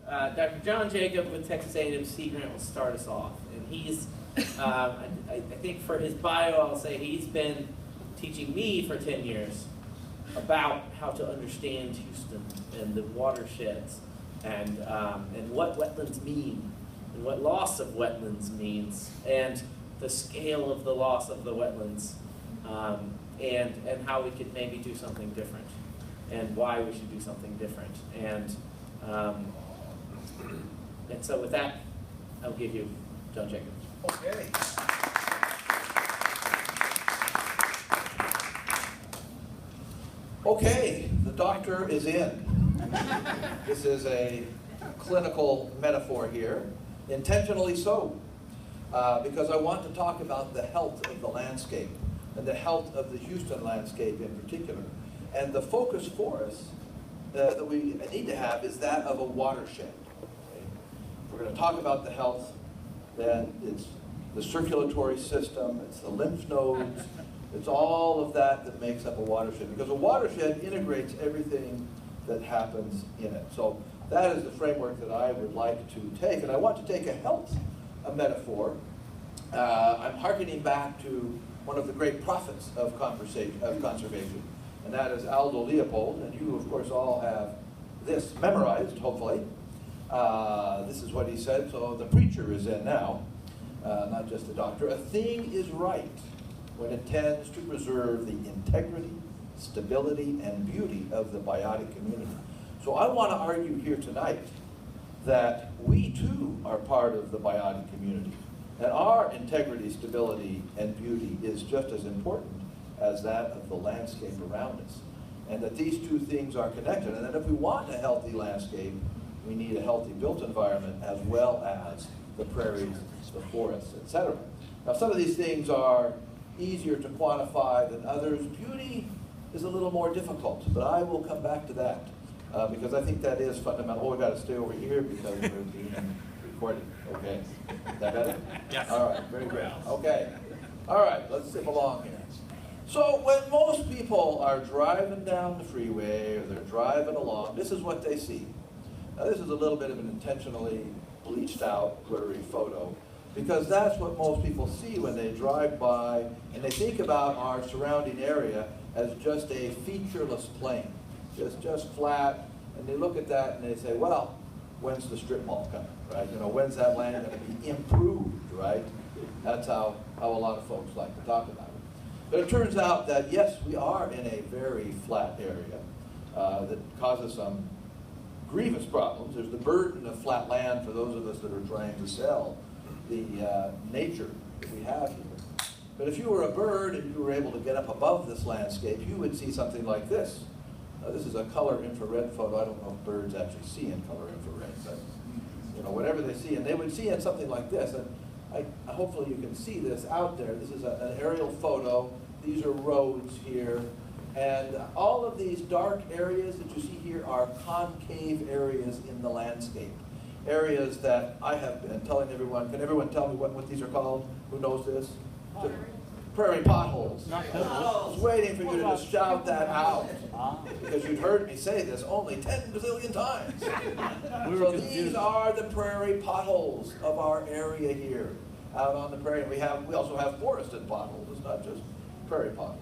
Dr. John Jacob with Texas A&M Sea Grant will start us off. And he's, I think for his bio, I'll say he's been teaching me for 10 years about how to understand Houston and the watersheds and what wetlands mean and what loss of wetlands means and the scale of the loss of the wetlands and how we could maybe do something different and why we should do something different. And so with that, I'll give you John Jacob. Okay. Okay, the doctor is in. This is a clinical metaphor here, intentionally so, because I want to talk about the health of the landscape and the health of the Houston landscape in particular. And the focus for us that we need to have is that of a watershed. Okay? If we're going to talk about the health, then it's the circulatory system, it's the lymph nodes, it's all of that that makes up a watershed, because a watershed integrates everything that happens in it. So that is the framework that I would like to take, and I want to take a metaphor. I'm hearkening back to one of the great prophets of conservation, and that is Aldo Leopold, and you of course all have this memorized, hopefully. This is what he said, so the preacher is in now, not just the doctor. A thing is right when it tends to preserve the integrity, stability, and beauty of the biotic community. So I want to argue here tonight that we too are part of the biotic community, and our integrity, stability, and beauty is just as important as that of the landscape around us, and that these two things are connected, and that if we want a healthy landscape, we need a healthy built environment as well as the prairies, the forests, etc. Now some of these things are easier to quantify than others. Beauty is a little more difficult, but I will come back to that because I think that is fundamental. Oh, we've got to stay over here because we're being recorded. Okay, is that better? Yes. All right, very good. Okay, all right, let's zip along here. So when most people are driving down the freeway or they're driving along, this is what they see. Now this is a little bit of an intentionally bleached out, blurry photo, because that's what most people see when they drive by and they think about our surrounding area as just a featureless plain, just flat, and they look at that and they say, well, when's the strip mall coming, right? You know, when's that land going to be improved, right? That's how a lot of folks like to talk about it. But it turns out that, yes, we are in a very flat area that causes some grievous problems. There's the burden of flat land for those of us that are trying to sell the nature that we have here. But if you were a bird and you were able to get up above this landscape, you would see something like this. This is a color infrared photo. I don't know if birds actually see in color infrared, but you know, whatever they see, and they would see in something like this. And hopefully you can see this out there. This is an aerial photo. These are roads here. And all of these dark areas that you see here are concave areas in the landscape. Areas that I have been telling everyone. Can everyone tell me what these are called? Who knows this? Prairie potholes. I was waiting for you to just shout that out because you'd heard me say this only 10 bazillion times. So these are the prairie potholes of our area here out on the prairie. And we also have forested potholes. It's not just prairie potholes.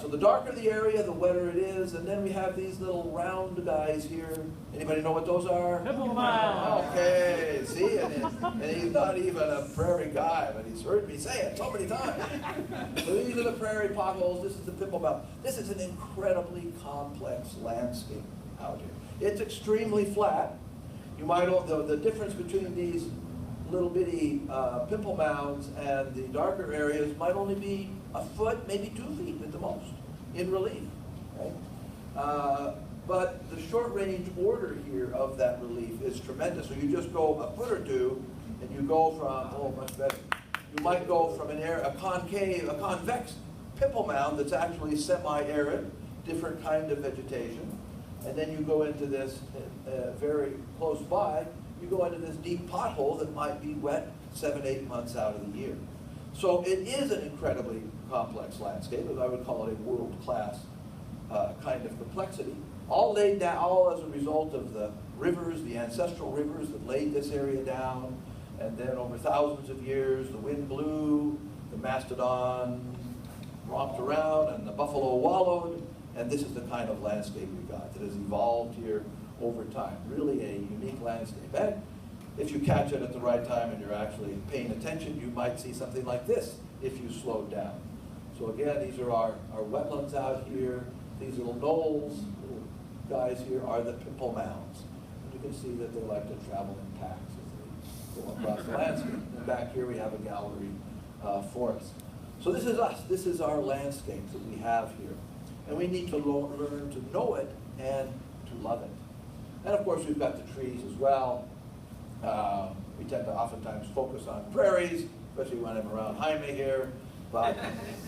So the darker the area, the wetter it is, and then we have these little round guys here. Anybody know what those are? Pimple mound. Okay, see, and he's not even a prairie guy, but he's heard me say it so many times. So these are the prairie potholes. This is the pimple mound. This is an incredibly complex landscape out here. It's extremely flat. You might know the difference between these little bitty pimple mounds and the darker areas might only be a foot, maybe 2 feet at the most, in relief. Right? But the short-range order here of that relief is tremendous. So you just go a foot or two, and you go from, much better. You might go from a convex pimple mound that's actually semi-arid, different kind of vegetation, and then you go into this very close by, you go into this deep pothole that might be wet 7-8 months out of the year. So it is an incredibly complex landscape, as I would call it a world-class kind of complexity. all laid down, all as a result of the rivers, the ancestral rivers that laid this area down. And then over thousands of years, the wind blew, the mastodon romped around, and the buffalo wallowed. And this is the kind of landscape we got that has evolved here over time. Really a unique landscape. And if you catch it at the right time and you're actually paying attention, you might see something like this if you slowed down. So again, these are our wetlands out here. These little knolls, little guys here, are the pimple mounds. And you can see that they like to travel in packs as they go across the landscape. And back here we have a gallery forest. So this is us. This is our landscape that we have here. And we need to learn to know it and to love it. And of course, we've got the trees as well. We tend to oftentimes focus on prairies, especially when I'm around Jaime here. But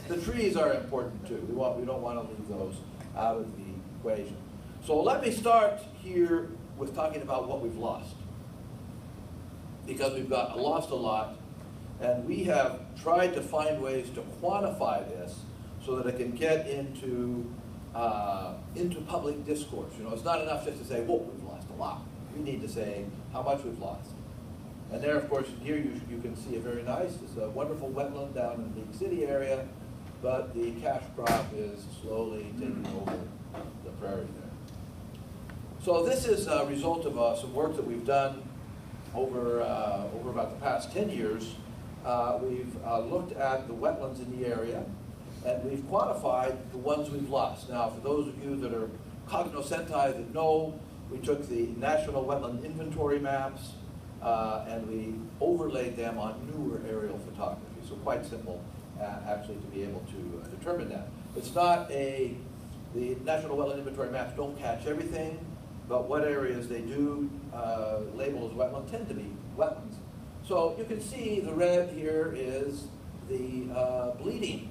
the trees are important too. We don't want to leave those out of the equation. So let me start here with talking about what we've lost. Because we've lost a lot, and we have tried to find ways to quantify this so that it can get into public discourse. You know, it's not enough just to say, whoa, we've lost a lot. We need to say how much we've lost. And there, of course, here you can see a very nice, it's a wonderful wetland down in the League City area, but the cash crop is slowly taking over the prairie there. So this is a result of some work that we've done over about the past 10 years. We've looked at the wetlands in the area, and we've quantified the ones we've lost. Now, for those of you that are cognoscenti that know, we took the National Wetland Inventory maps, and we overlaid them on newer aerial photography. So quite simple, actually, to be able to determine that. It's not the National Wetland Inventory maps don't catch everything, but what areas they do label as wetland tend to be wetlands. So you can see the red here is the bleeding,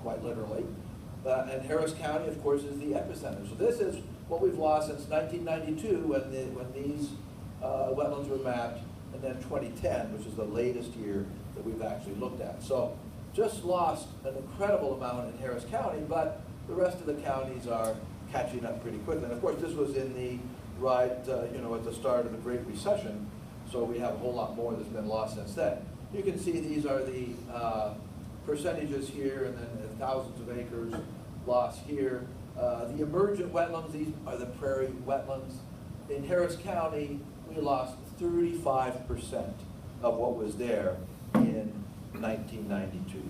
quite literally. And Harris County, of course, is the epicenter. So this is what we've lost since 1992 when these wetlands were mapped, and then 2010, which is the latest year that we've actually looked at. So just lost an incredible amount in Harris County, but the rest of the counties are catching up pretty quickly. And of course, this was in the at the start of the Great Recession, so we have a whole lot more that's been lost since then. You can see these are the percentages here, and then thousands of acres lost here. The emergent wetlands, these are the prairie wetlands. In Harris County, we lost 35% of what was there in 1992.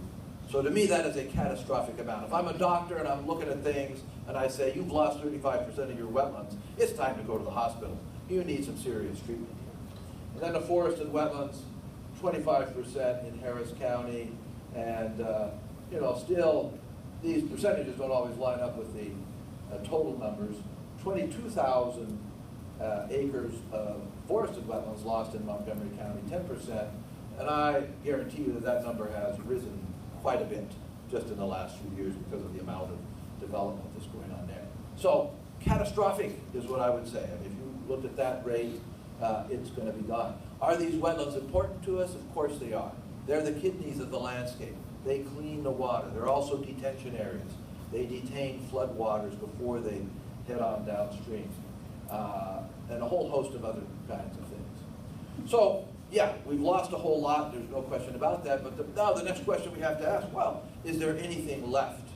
So to me, that is a catastrophic amount. If I'm a doctor and I'm looking at things and I say, you've lost 35% of your wetlands, it's time to go to the hospital. You need some serious treatment here. And then the forested wetlands, 25% in Harris County, and still these percentages don't always line up with the total numbers. 22,000 acres of forested wetlands lost in Montgomery County, 10%, and I guarantee you that number has risen quite a bit just in the last few years because of the amount of development that's going on there. So catastrophic is what I would say. I mean, if you looked at that rate, it's going to be gone. Are these wetlands important to us? Of course they are. They're the kidneys of the landscape. They clean the water. They're also detention areas. They detain floodwaters before they head on downstream. And a whole host of other kinds of things. So, yeah, we've lost a whole lot, there's no question about that, but now the next question we have to ask, well, is there anything left?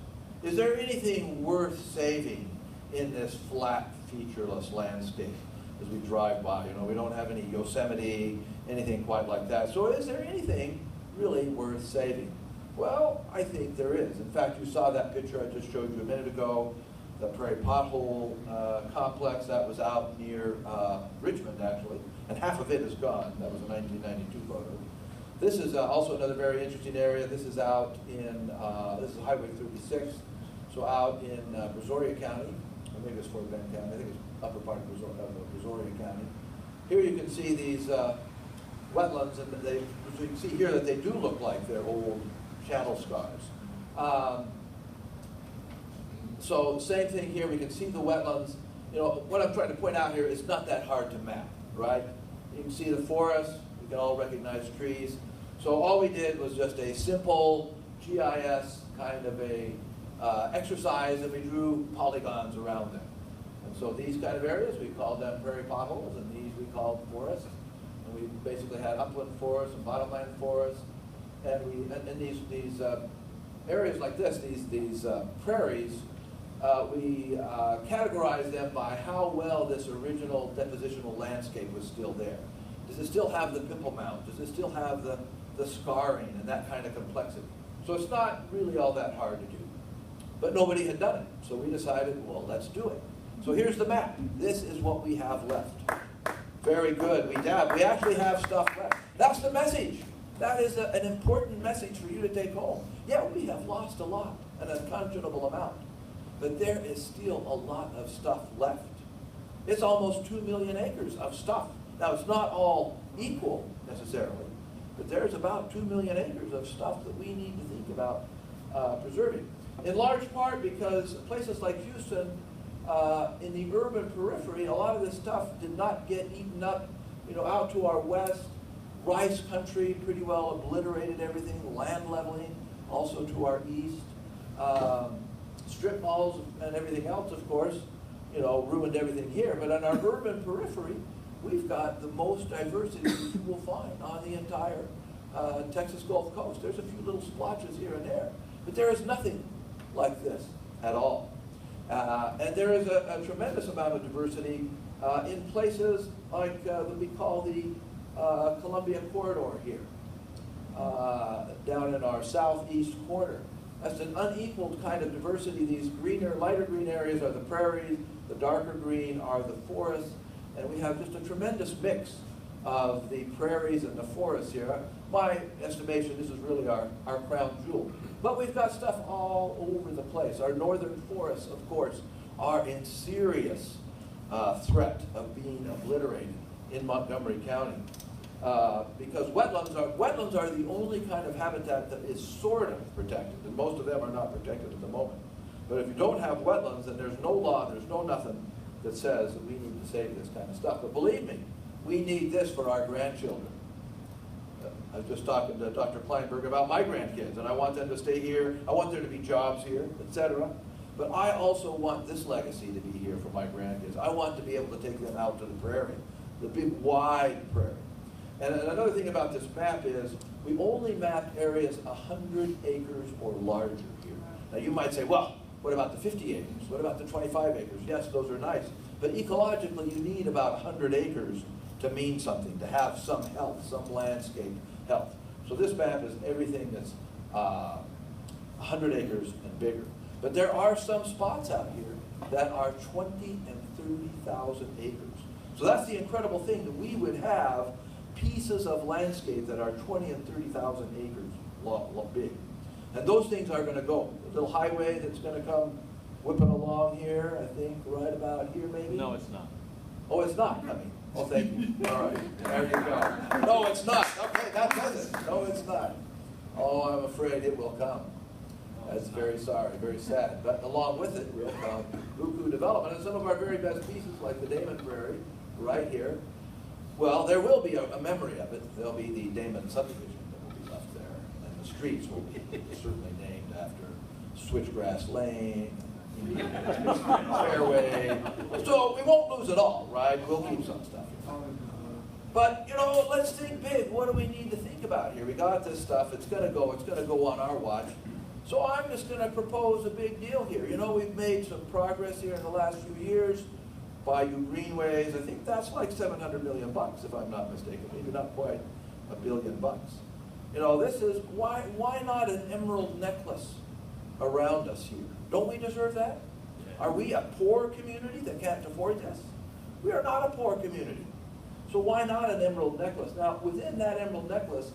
Is there anything worth saving in this flat, featureless landscape as we drive by? You know, we don't have any Yosemite, anything quite like that. So is there anything really worth saving? Well, I think there is. In fact, you saw that picture I just showed you a minute ago, the Prairie Pothole complex that was out near Richmond, actually, and half of it is gone. That was a 1992 photo. This is also another very interesting area. This is out in, this is Highway 36, so out in Brazoria County, or maybe it's Fort Bend County, I think it's upper part of Brazoria County. Here you can see these wetlands, and you can see here that they do look like they're old channel scars. So same thing here, we can see the wetlands. You know, what I'm trying to point out here is not that hard to map, right? You can see the forest, we can all recognize trees. So all we did was just a simple GIS kind of a exercise, and we drew polygons around them. And so these kind of areas, we called them prairie potholes, and these we called forests. And we basically had upland forests and bottomland forests. And these areas like this, these prairies, we categorized them by how well this original depositional landscape was still there. Does it still have the pimple mound? Does it still have the scarring and that kind of complexity? So it's not really all that hard to do. But nobody had done it, so we decided, well, let's do it. So here's the map. This is what we have left. Very good. We actually have stuff left. That's the message. That is an important message for you to take home. Yeah, we have lost a lot, an unconscionable amount. But there is still a lot of stuff left. It's almost 2 million acres of stuff. Now, it's not all equal necessarily, but there's about 2 million acres of stuff that we need to think about preserving. In large part because places like Houston, in the urban periphery, a lot of this stuff did not get eaten up, out to our west. Rice country pretty well obliterated everything, land leveling, also to our east. Strip malls and everything else, of course, ruined everything here. But on our urban periphery, we've got the most diversity you will find on the entire Texas Gulf Coast. There's a few little splotches here and there, but there is nothing like this at all. And there is a tremendous amount of diversity in places like that we call the Columbia Corridor here, down in our southeast corner. That's an unequaled kind of diversity. These lighter green areas are the prairies, the darker green are the forests, and we have just a tremendous mix of the prairies and the forests here. My estimation, this is really our crown jewel. But we've got stuff all over the place. Our northern forests, of course, are in serious threat of being obliterated in Montgomery County. Because wetlands are the only kind of habitat that is sort of protected, and most of them are not protected at the moment. But if you don't have wetlands, then there's no law, there's no nothing that says that we need to save this kind of stuff. But believe me, we need this for our grandchildren. I was just talking to Dr. Kleinberg about my grandkids, and I want them to stay here, I want there to be jobs here, etc. But I also want this legacy to be here for my grandkids. I want to be able to take them out to the prairie, the big wide prairie. And another thing about this map is we only mapped areas 100 acres or larger here. Now you might say, well, what about the 50 acres? What about the 25 acres? Yes, those are nice. But ecologically, you need about 100 acres to mean something, to have some health, some landscape health. So this map is everything that's 100 acres and bigger. But there are some spots out here that are 20 and 30,000 acres. So that's the incredible thing, that we would have pieces of landscape that are 20 and 30,000 acres big. And those things are going to go. The little highway that's going to come whipping along here, I think, right about here maybe? No, it's not. Oh, it's not coming. Oh, thank you. All right, there you go. No, it's not. Okay, that does it. No, it's not. Oh, I'm afraid it will come. That's very sorry, very sad. But along with it will come buku development. And some of our very best pieces, like the Damon Prairie, right here, well, there will be a memory of it. There'll be the Damon subdivision that will be left there. And the streets will be certainly named after Switchgrass Lane, Fairway. So we won't lose it all, right? We'll keep some stuff. But, let's think big. What do we need to think about here? We got this stuff. It's going to go on our watch. So I'm just going to propose a big deal here. We've made some progress here in the last few years. Bayou Greenways, I think that's like $700 million, if I'm not mistaken. Maybe not quite $1 billion. This is, why not an emerald necklace around us here? Don't we deserve that? Are we a poor community that can't afford this? We are not a poor community. So why not an emerald necklace? Now, within that emerald necklace,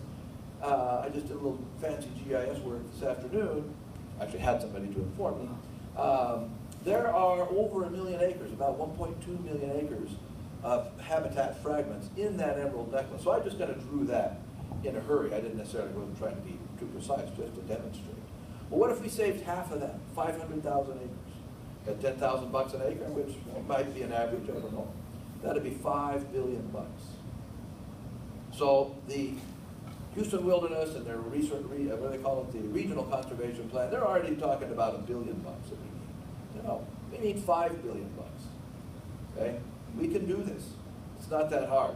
I just did a little fancy GIS work this afternoon. Actually had somebody to inform me. There are over 1 million acres, about 1.2 million acres of habitat fragments in that emerald necklace. So I just kind of drew that in a hurry. I didn't necessarily, wasn't trying to be too precise, just to demonstrate. Well, what if we saved half of that, 500,000 acres? At $10,000 an acre, which might be an average, I don't know. That'd be $5 billion. So the Houston Wilderness and their research, what do they call it, the Regional Conservation Plan, they're already talking about $1 billion that we need. We need $5 billion. okay? We can do this. It's not that hard.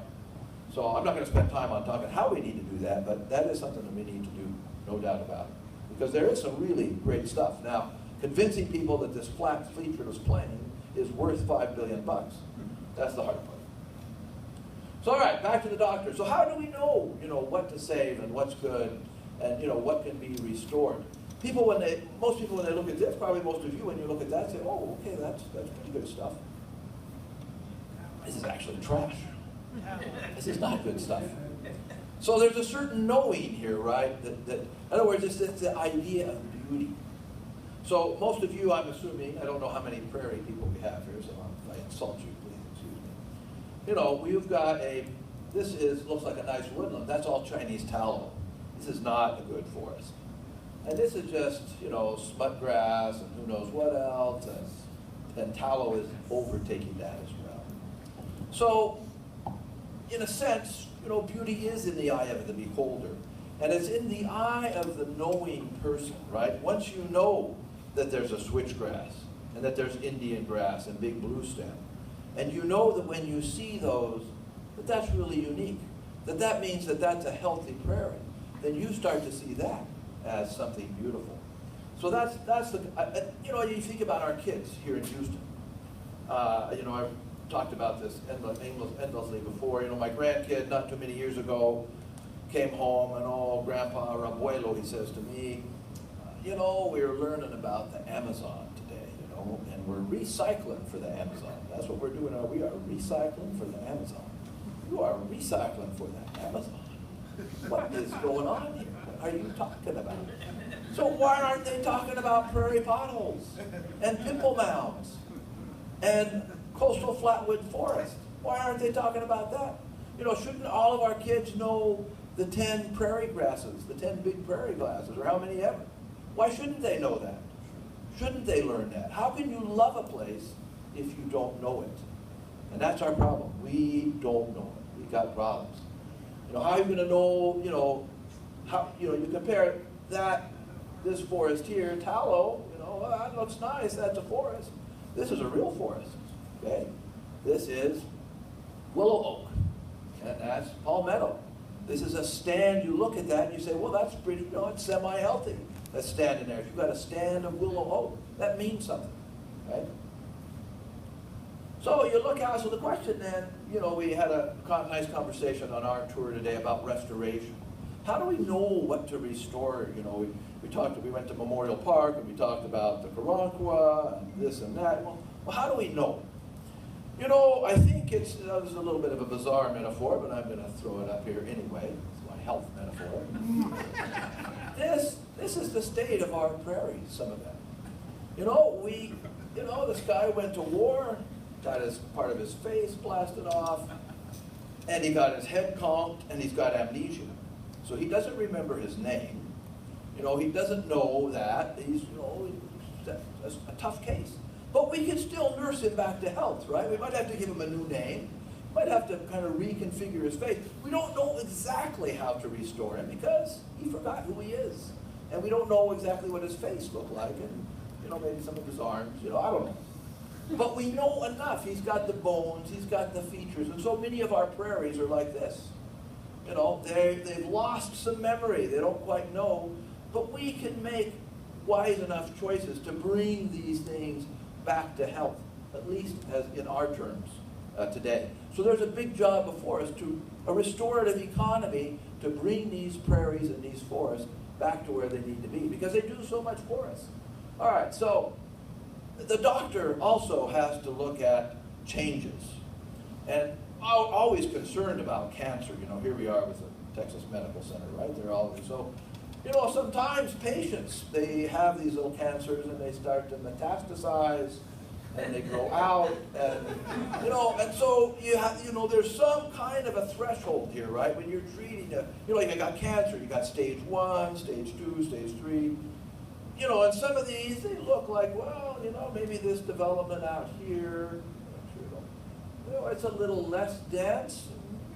So I'm not going to spend time on talking how we need to do that, but that is something that we need to do, no doubt about it. Because there is some really great stuff. Now, convincing people that this flat featureless plane is worth $5 billion. That's the hard part. So all right, back to the doctor. So how do we know, what to save and what's good and, what can be restored? Most people when they look at this, probably most of you, when you look at that, say, oh, okay, that's pretty good stuff. This is actually trash. This is not good stuff. So there's a certain knowing here, right? That in other words, it's the idea of beauty. So most of you, I'm assuming, I don't know how many prairie people we have here, so if I insult you, please excuse me. We've got looks like a nice woodland. That's all Chinese tallow. This is not a good forest. And this is just, smut grass and who knows what else, and tallow is overtaking that as well. So, in a sense, beauty is in the eye of the beholder. And it's in the eye of the knowing person, right? Once you know that there's a switchgrass, and that there's Indian grass and big blue stem, and you know that when you see those, that's really unique, that means that that's a healthy prairie, then you start to see that as something beautiful. So that's the, you think about our kids here in Houston. I've talked about this endlessly before. My grandkid, not too many years ago, came home and, Grandpa or Abuelo, he says to me, we're learning about the Amazon today, and we're recycling for the Amazon. That's what we're doing now. We are recycling for the Amazon. You are recycling for the Amazon. What is going on here? What are you talking about? So why aren't they talking about prairie potholes and pimple mounds and coastal flatwood forest? Why aren't they talking about that? Shouldn't all of our kids know the 10 prairie grasses, the 10 big prairie grasses, or how many ever? Why shouldn't they know that? Shouldn't they learn that? How can you love a place if you don't know it? And that's our problem. We don't know it. We got problems. How are you going to know, how, you compare this forest here, tallow, that looks nice, that's a forest. This is a real forest, okay? This is willow oak, and that's palmetto. This is a stand, you look at that and you say, well, that's pretty, it's semi-healthy. That's standing there. If you've got a stand of willow oak, that means something, right? So you look out, so the question then, we had a nice conversation on our tour today about restoration. How do we know what to restore? We went to Memorial Park and we talked about the Karankawa and this and that. Well, how do we know? I think this is a little bit of a bizarre metaphor, but I'm going to throw it up here anyway. It's my health metaphor. This is the state of our prairies, some of them. This guy went to war, got part of his face blasted off, and he got his head conked, and he's got amnesia. So he doesn't remember his name. He doesn't know that. He's, a tough case. But we can still nurse him back to health, right? We might have to give him a new name. Might have to kind of reconfigure his face. We don't know exactly how to restore him because he forgot who he is. And we don't know exactly what his face looked like, and maybe some of his arms, I don't know. But we know enough. He's got the bones, he's got the features, and so many of our prairies are like this. They've lost some memory, they don't quite know, but we can make wise enough choices to bring these things back to health, at least as in our terms today. So there's a big job before us, a restorative economy to bring these prairies and these forests back to where they need to be, because they do so much for us. All right, so the doctor also has to look at changes. And always concerned about cancer. Here we are with the Texas Medical Center, right? They're always so, sometimes patients, they have these little cancers and they start to metastasize and they grow out, and and so there's some kind of a threshold here, right? When you're treating you got cancer, you got stage 1, stage 2, stage 3, and some of these, they look like, well, maybe this development out here, it's a little less dense,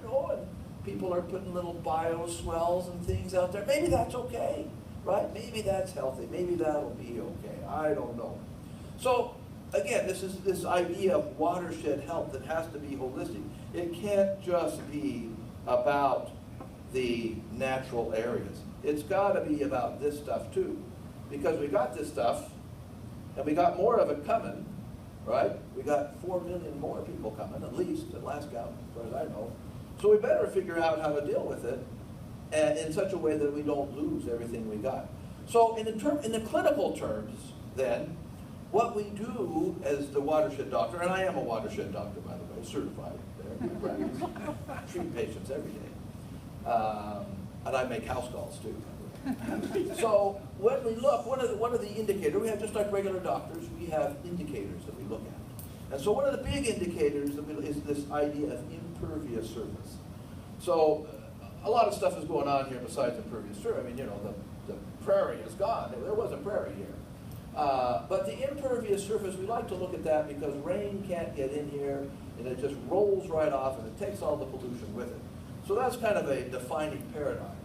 and people are putting little bioswells and things out there. Maybe that's okay, right? Maybe that's healthy. Maybe that'll be okay. I don't know. So again, this is this idea of watershed health that has to be holistic. It can't just be about the natural areas. It's got to be about this stuff too, because we got this stuff, and we got more of it coming, right? We got 4 million more people coming, at least, at last count, as far as I know. So we better figure out how to deal with it, and in such a way that we don't lose everything we got. So in the clinical terms, then, what we do as the watershed doctor, and I am a watershed doctor, by the way, certified there, practice, treat patients every day, and I make house calls too. So when we look, one of the indicators, we have just like regular doctors, we have indicators that we look at. And so one of the big indicators is this idea of impervious surface. So a lot of stuff is going on here besides impervious surface. I mean, you know, the prairie is gone. There was a prairie here. But the impervious surface, we like to look at that because rain can't get in here, and it just rolls right off, and it takes all the pollution with it. So that's kind of a defining paradigm.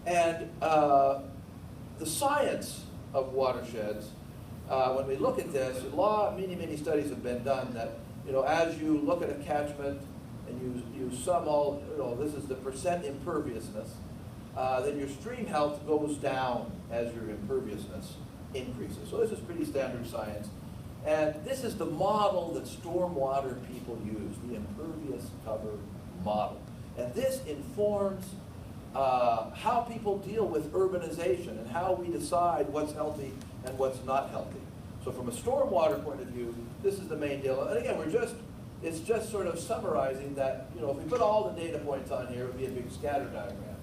And the science of watersheds, when we look at this, many studies have been done that, you know, as you look at a catchment and you sum all, you know, this is the percent imperviousness, then your stream health goes down as your imperviousness increases. So this is pretty standard science. And this is the model that stormwater people use, the impervious cover model. And this informs how people deal with urbanization and how we decide what's healthy and what's not healthy. So from a stormwater point of view, this is the main deal. And again, it's just sort of summarizing that, you know, if we put all the data points on here, it would be a big scatter diagram.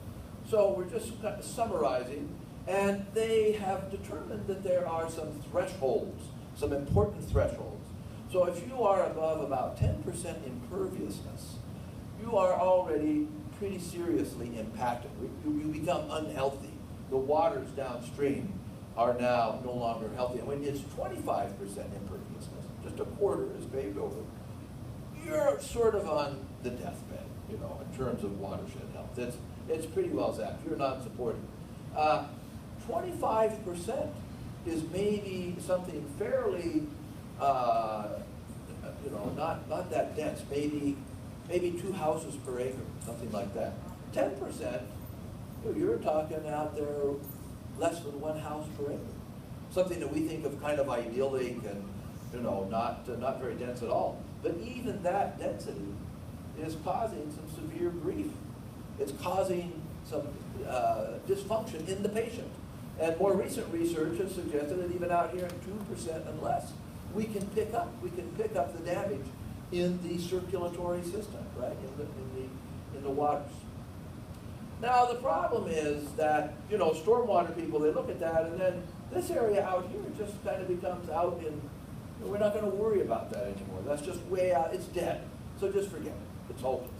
So we're just summarizing, and they have determined that there are some thresholds, some important thresholds. So if you are above about 10% imperviousness, you are already pretty seriously impacted. You become unhealthy. The waters downstream are now no longer healthy. And when it's 25% imperviousness, just a quarter is paved over, you're sort of on the deathbed, you know, in terms of watershed health. It's pretty well zapped. You're not supported. 25% is maybe something fairly, you know, not that dense. Maybe 2 houses per acre, something like that. 10%, you're talking out there less than 1 house per acre. Something that we think of kind of idyllic and, you know, not very dense at all. But even that density is causing some severe grief. It's causing some dysfunction in the patient. And more recent research has suggested that even out here at 2% and less, we can pick up the damage in the circulatory system, right? In the waters. Now the problem is that, you know, stormwater people, they look at that, and then this area out here just kind of becomes out in, we're not going to worry about that anymore. That's just way out, it's dead. So just forget it. It's hopeless.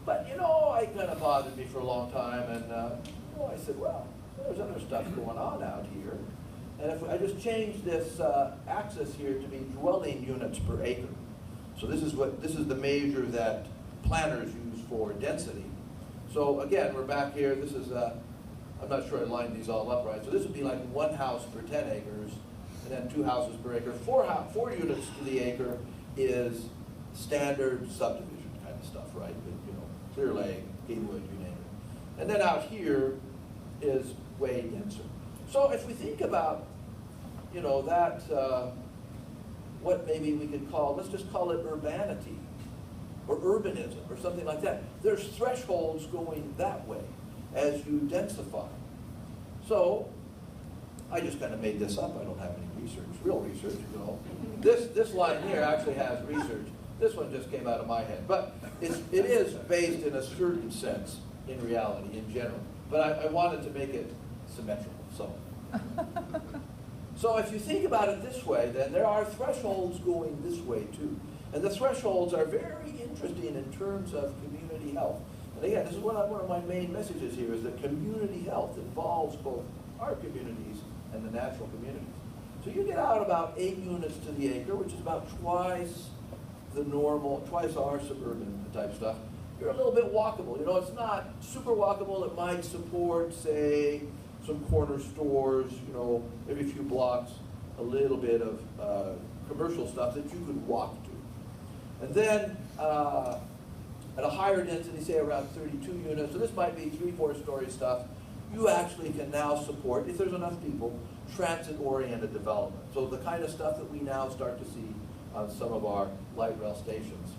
But, you know, it kind of bothered me for a long time, and you know, I said, well, there's other stuff going on out here. And if I just change this axis here to be dwelling units per acre. So this is the measure that planners use for density. So again, we're back here. This is, I'm not sure I lined these all up right. So this would be like 1 house per 10 acres, and then 2 houses per acre. 4 units to the acre is standard subdivision kind of stuff, right? But, you know, Clear Lake, Gatewood, you name it. And then out here is way denser. So if we think about, you know, that, what maybe we could call, let's just call it urbanity or urbanism or something like that. There's thresholds going that way as you densify. So I just kind of made this up. I don't have any research, real research, you know. This line here actually has research. This one just came out of my head. But it is based in a certain sense in reality, in general. But I wanted to make it symmetrical. So if you think about it this way, then there are thresholds going this way too. And the thresholds are very interesting in terms of community health. And again, this is one of my main messages here, is that community health involves both our communities and the natural communities. So you get out about 8 units to the acre, which is about twice the normal, twice our suburban type stuff. You're a little bit walkable. You know, it's not super walkable. It might support, say, some corner stores, you know, every few blocks. a little bit of commercial stuff that you could walk to. And then at a higher density, say around 32 units, so this might be 3-4 story stuff, you actually can now support, if there's enough people, transit-oriented development. So the kind of stuff that we now start to see on some of our light rail stations,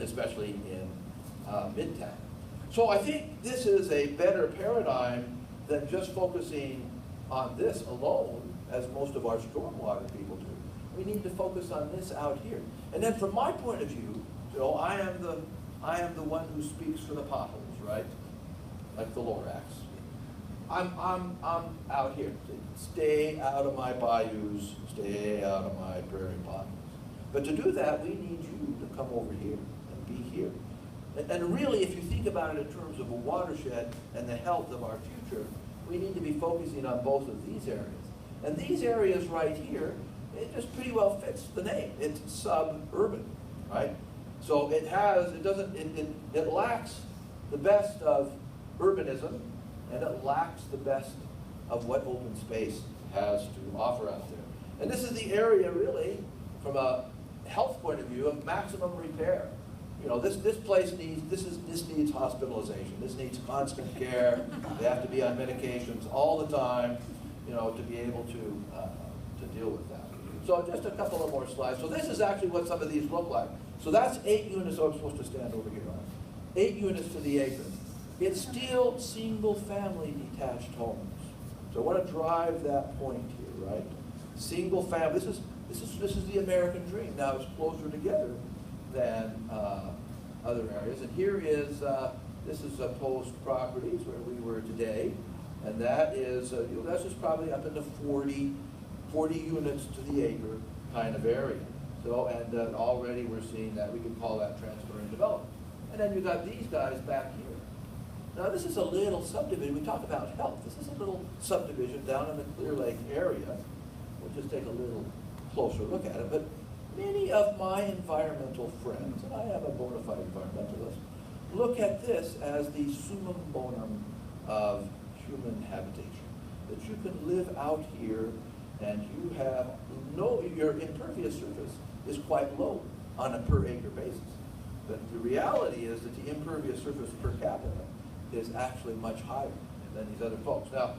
especially in Midtown. So I think this is a better paradigm than just focusing on this alone, as most of our stormwater people do. We need to focus on this out here. And then from my point of view, you know, I am the one who speaks for the potholes, right? Like the Lorax. I'm out here. Stay out of my bayous, stay out of my prairie potholes. But to do that, we need you to come over here and be here. And really, if you think about it in terms of a watershed and the health of our future, we need to be focusing on both of these areas. And these areas right here, it just pretty well fits the name. It's suburban, right? So it lacks the best of urbanism, and it lacks the best of what open space has to offer out there. And this is the area, really, from a health point of view, of maximum repair. You know, this place needs, this needs hospitalization. This needs constant care. They have to be on medications all the time, you know, to be able to deal with that. So just a couple of more slides. So this is actually what some of these look like. So that's 8 units. So I'm supposed to stand over here on 8 units to the acre. It's still single-family detached homes. So I want to drive that point here, right? Single family. This is the American dream. Now it's closer together than other areas. And here is this is Post Properties where we were today, and that is you know, that's just probably up in the 40 units to the acre kind of area. So and already we're seeing that we can call that transferring development. And then you got these guys back here. Now this is a little subdivision. We talk about health. This is a little subdivision down in the Clear Lake area. We'll just take a little closer look at it. But many of my environmental friends, and I am a bona fide environmentalist, look at this as the summum bonum of human habitation. That you can live out here and you have your impervious surface is quite low on a per acre basis. But the reality is that the impervious surface per capita is actually much higher than these other folks. Now,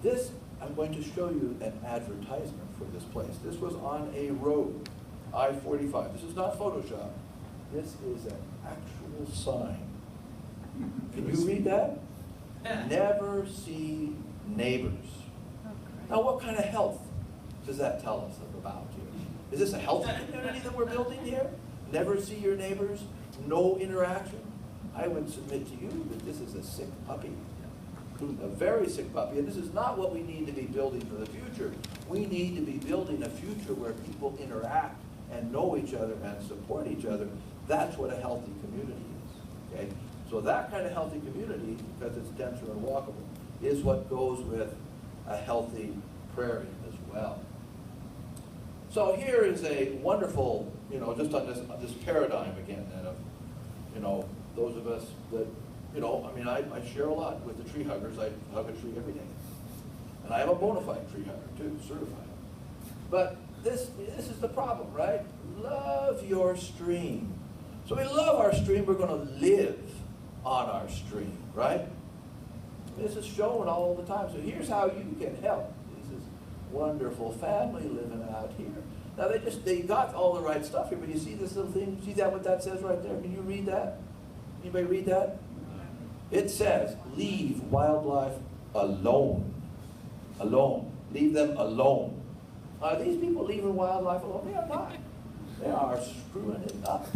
this, I'm going to show you an advertisement for this place. This was on a road, I-45. This is not Photoshop. This is an actual sign. Can you read that? Never see neighbors. Now, what kind of health does that tell us about here? Is this a healthy community that we're building here? Never see your neighbors, no interaction? I would submit to you that this is a sick puppy, a very sick puppy, and this is not what we need to be building for the future. We need to be building a future where people interact and know each other and support each other. That's what a healthy community is, okay? So that kind of healthy community, because it's denser and walkable, is what goes with a healthy prairie as well. So here is a wonderful, you know, just on this paradigm again, then of, you know, those of us that, you know, I mean, I share a lot with the tree huggers. I hug a tree every day. And I am a bona fide tree hugger too, certified. But this is the problem, right? Love your stream. So we love our stream, we're going to live on our stream, right? This is shown all the time. So here's how you can help. This is wonderful family living out here. Now they got all the right stuff here, but you see this little thing? See that what that says right there? Can you read that? Anybody read that? It says, leave wildlife alone. Alone. Leave them alone. Are these people leaving wildlife alone? They are not. They are screwing it up.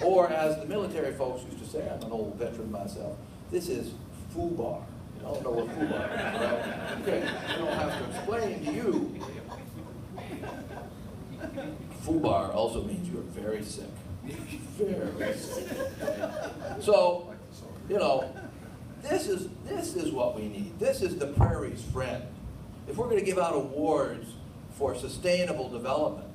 Or as the military folks used to say, I'm an old veteran myself, this is FUBAR. You all know what FUBAR is, right? Okay, I don't have to explain to you. FUBAR also means you're very sick. Very sick. So, you know, this is what we need. This is the prairie's friend. If we're going to give out awards for sustainable development,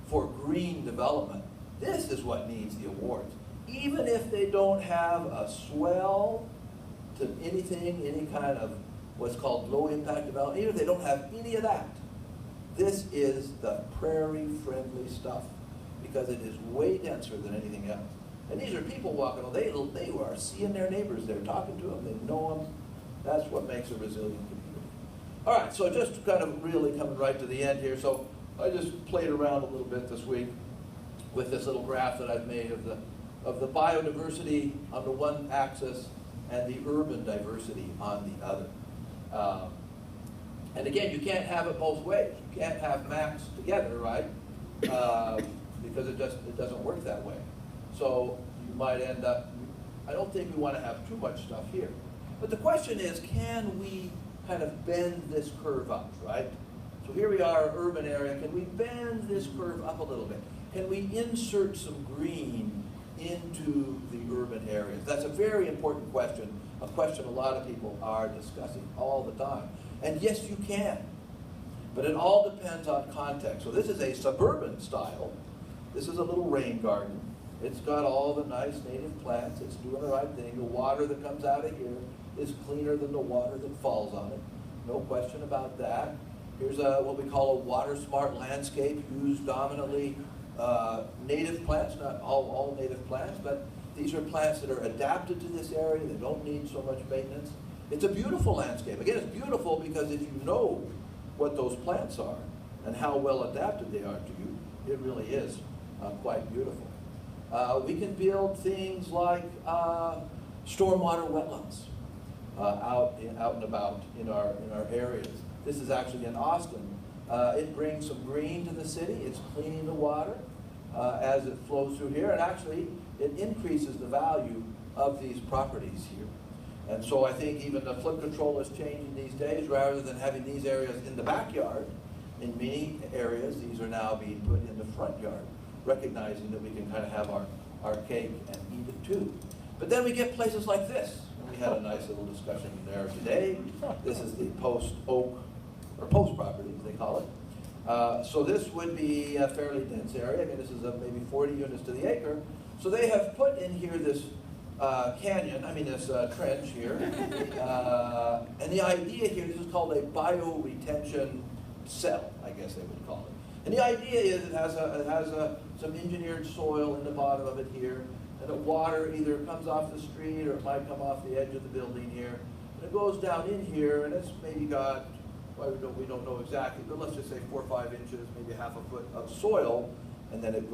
for green development, this is what needs the awards. Even if they don't have a swell to anything, any kind of what's called low impact development, even if they don't have any of that, This is the prairie-friendly stuff because it is way denser than anything else. And these are people walking, they are seeing their neighbors, they're talking to them, they know them. That's what makes a resilient community. All right, so just kind of really coming right to the end here. So I just played around a little bit this week with this little graph that I've made of the biodiversity on the one axis and the urban diversity on the other. And again, you can't have it both ways. You can't have maps together, right? Because it doesn't work that way. So you might end up, I don't think we want to have too much stuff here. But the question is, can we kind of bend this curve up, right? So here we are, urban area. Can we bend this curve up a little bit? Can we insert some green into the urban areas? That's a very important question, a question a lot of people are discussing all the time. And yes, you can, but it all depends on context. So this is a suburban style. This is a little rain garden. It's got all the nice native plants. It's doing the right thing. The water that comes out of here is cleaner than the water that falls on it. No question about that. Here's what we call a water-smart landscape, used dominantly native plants, not all native plants, but these are plants that are adapted to this area. They don't need so much maintenance. It's a beautiful landscape. Again, it's beautiful because if you know what those plants are and how well adapted they are to you, it really is quite beautiful. We can build things like stormwater wetlands out and about in our areas. This is actually in Austin. It brings some green to the city. It's cleaning the water as it flows through here, and actually it increases the value of these properties here. And so I think even the flood control is changing these days. Rather than having these areas in the backyard, in many areas these are now being put in the front yard, recognizing that we can kind of have our cake and eat it too. But then we get places like this. And we had a nice little discussion there today. This is the Post Oak, or Post property, as they call it. So this would be a fairly dense area. I mean, this is maybe 40 units to the acre. So they have put in here this this trench here. And the idea here, this is called a bioretention cell, I guess they would call it. And the idea is it has some engineered soil in the bottom of it here, and the water either comes off the street or it might come off the edge of the building here. And it goes down in here, and it's maybe got, well, we don't know exactly, but let's just say 4 or 5 inches, maybe half a foot of soil, and then it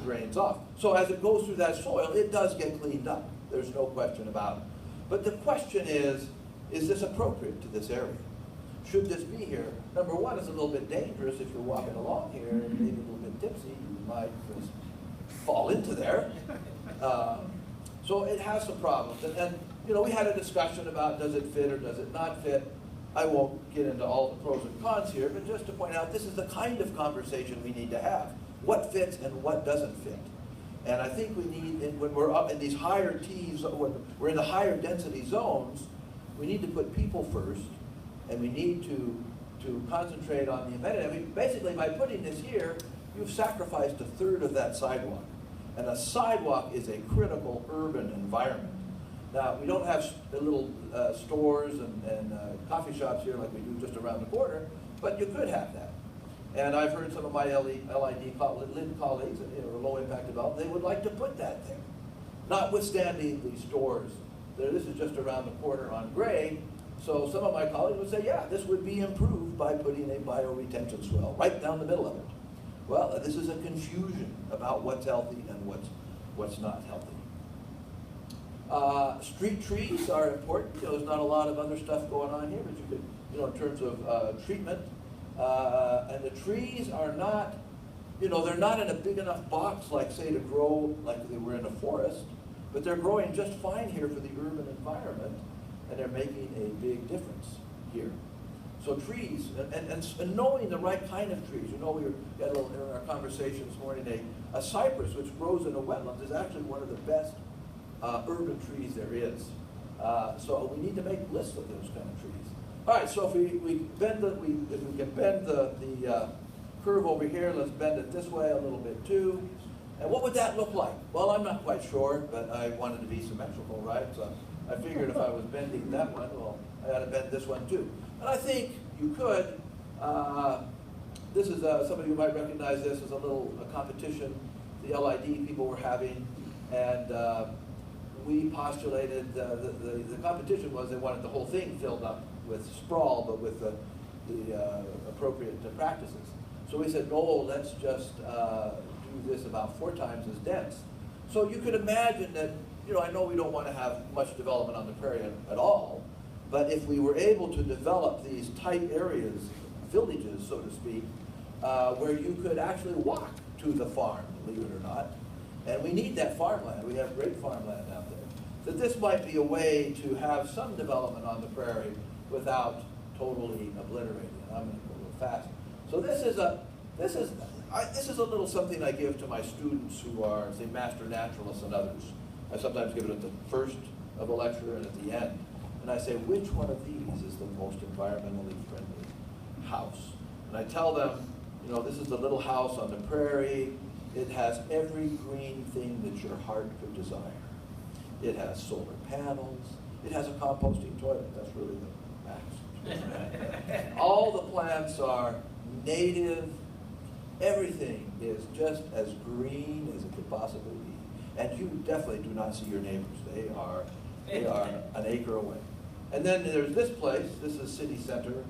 drains off. So as it goes through that soil, it does get cleaned up. There's no question about it. But the question is this appropriate to this area? Should this be here? Number one, it's a little bit dangerous if you're walking along here and maybe a little bit tipsy, you might just fall into there. So it has some problems. And we had a discussion about does it fit or does it not fit. I won't get into all the pros and cons here, but just to point out, this is the kind of conversation we need to have. What fits and what doesn't fit. And I think we need, when we're up in these higher T's, when we're in the higher density zones, we need to put people first, and we need to concentrate on the amenity. I mean, basically, by putting this here, you've sacrificed a third of that sidewalk. And a sidewalk is a critical urban environment. Now, we don't have the little stores and coffee shops here like we do just around the corner, but you could have that. And I've heard some of my LID colleagues, low-impact development, they would like to put that there. Notwithstanding the stores, this is just around the corner on Gray, so some of my colleagues would say, yeah, this would be improved by putting a bioretention swell right down the middle of it. Well, this is a confusion about what's healthy and what's not healthy. Street trees are important. There's not a lot of other stuff going on here, but you could, in terms of treatment. And the trees are not, they're not in a big enough box like, say, to grow like they were in a forest, but they're growing just fine here for the urban environment, and they're making a big difference here. So trees, and knowing the right kind of trees. We had a little in our conversation this morning, a cypress which grows in a wetland is actually one of the best urban trees there is. So we need to make lists of those kind of trees. All right, so if we can bend the curve over here, let's bend it this way a little bit too. And what would that look like? Well, I'm not quite sure, but I wanted to be symmetrical, right? So I figured if I was bending that one, well, I ought to bend this one too. And I think you could This is somebody who might recognize this as a competition the LID people were having, and we postulated the competition was they wanted the whole thing filled up with sprawl, but with the appropriate practices. So we said, no, let's just do this about 4 times as dense. So you could imagine that, I know we don't want to have much development on the prairie at all, but if we were able to develop these tight areas, villages, so to speak, where you could actually walk to the farm, believe it or not, and we need that farmland. We have great farmland out there. That this might be a way to have some development on the prairie without totally obliterating it. I'm going to go a little fast. So this is a little something I give to my students who are, say, master naturalists and others. I sometimes give it at the first of a lecture and at the end. And I say, which one of these is the most environmentally friendly house? And I tell them, this is the little house on the prairie. It has every green thing that your heart could desire. It has solar panels. It has a composting toilet. That's really the max. All the plants are native. Everything is just as green as it could possibly be. And you definitely do not see your neighbors. They are an acre away. And then there's this place. This is city center.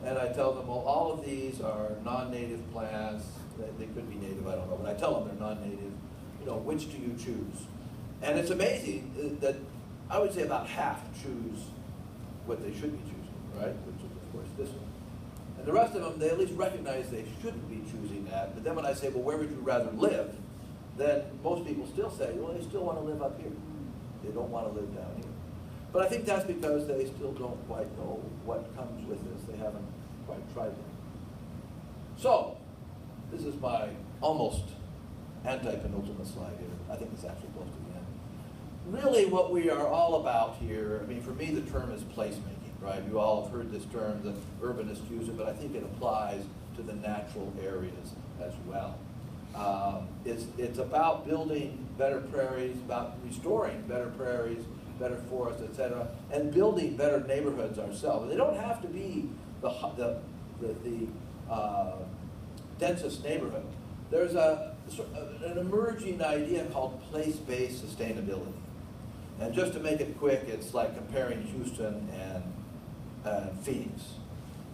And I tell them, well, all of these are non-native plants. They could be native, I don't know. But I tell them they're non-native. Which do you choose? And it's amazing that I would say about half choose what they should be choosing, right? Which is, of course, this one. And the rest of them, they at least recognize they shouldn't be choosing that. But then when I say, well, where would you rather live? Then most people still say, well, they still want to live up here. They don't want to live down here. But I think that's because they still don't quite know what comes with this. They haven't quite tried it. So, this is my almost anti-penultimate slide here. I think it's actually close to the end. Really what we are all about here, for me the term is placemaking, right? You all have heard this term, the urbanists use it, but I think it applies to the natural areas as well. It's about building better prairies, about restoring better prairies, better forests, etc., and building better neighborhoods ourselves. They don't have to be the densest neighborhood. There's an emerging idea called place-based sustainability. And just to make it quick, it's like comparing Houston and Phoenix.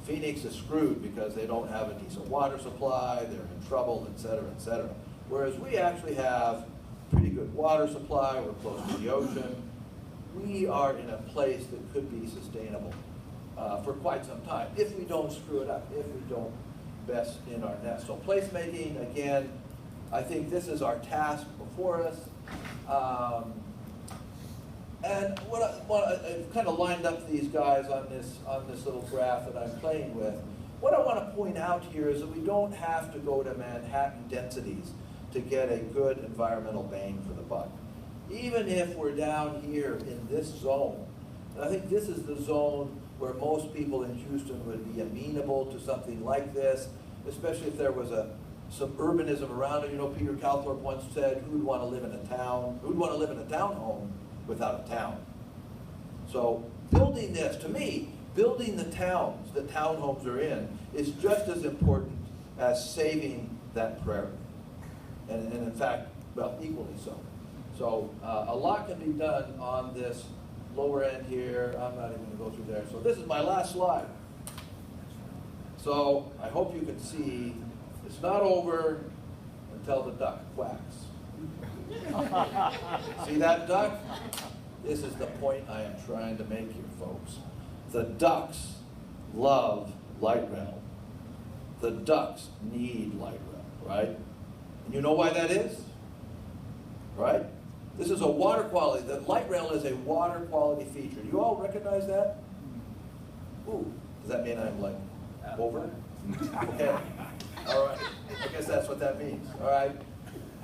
Phoenix is screwed because they don't have a decent water supply, they're in trouble, et cetera, et cetera. Whereas we actually have pretty good water supply, we're close to the ocean. We are in a place that could be sustainable for quite some time, if we don't screw it up, if we don't best in our nest. So placemaking, again, I think this is our task before us. And I've kind of lined up these guys on this little graph that I'm playing with. What I want to point out here is that we don't have to go to Manhattan densities to get a good environmental bang for the buck. Even if we're down here in this zone, and I think this is the zone where most people in Houston would be amenable to something like this, especially if there was some urbanism around it. Peter Calthorpe once said, who'd want to live in a townhome without a town? So building this, to me, building the towns that townhomes are in is just as important as saving that prairie. And in fact, well, equally so. So a lot can be done on this lower end here. I'm not even going to go through there. So this is my last slide. So I hope you can see it's not over until the duck quacks. See that duck? This is the point I am trying to make here, folks. The ducks love light rail. The ducks need light rail, right? And you know why that is? Right? This is a water quality. The light rail is a water quality feature. Do you all recognize that? Ooh, does that mean I'm like over? Okay. All right. I guess that's what that means. All right.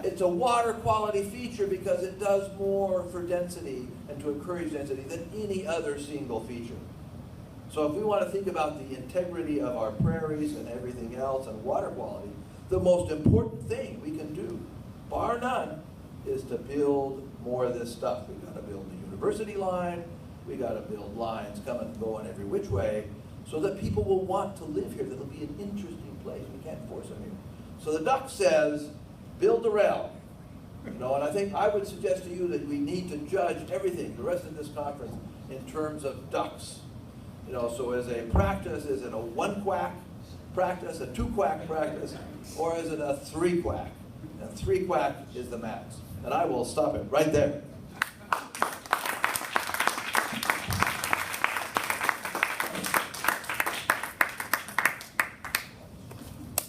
It's a water quality feature because it does more for density and to encourage density than any other single feature. So if we want to think about the integrity of our prairies and everything else and water quality, the most important thing we can do, bar none, is to build more of this stuff. We've got to build the university line. We've got to build lines coming and going every which way so that people will want to live here, that it'll be an interesting place. We can't force them here. So the duck says, build a rail. And I think I would suggest to you that we need to judge everything, the rest of this conference, in terms of ducks. So as a practice, is it a 1-quack practice, a 2-quack practice, or is it a 3-quack? And 3-quack is the max. And I will stop it right there.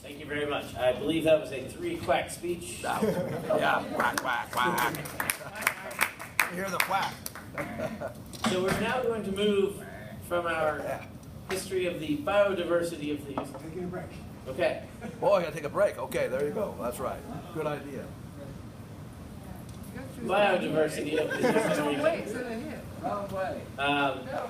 Thank you very much. I believe that was a 3-quack speech. Yeah, quack, quack, quack. You hear the quack. So we're now going to move from our history of the biodiversity of these. Taking a break. Okay. Oh, I gotta take a break. Okay, there you go. That's right. Good idea. Biodiversity of the Wait, so they hit. Um,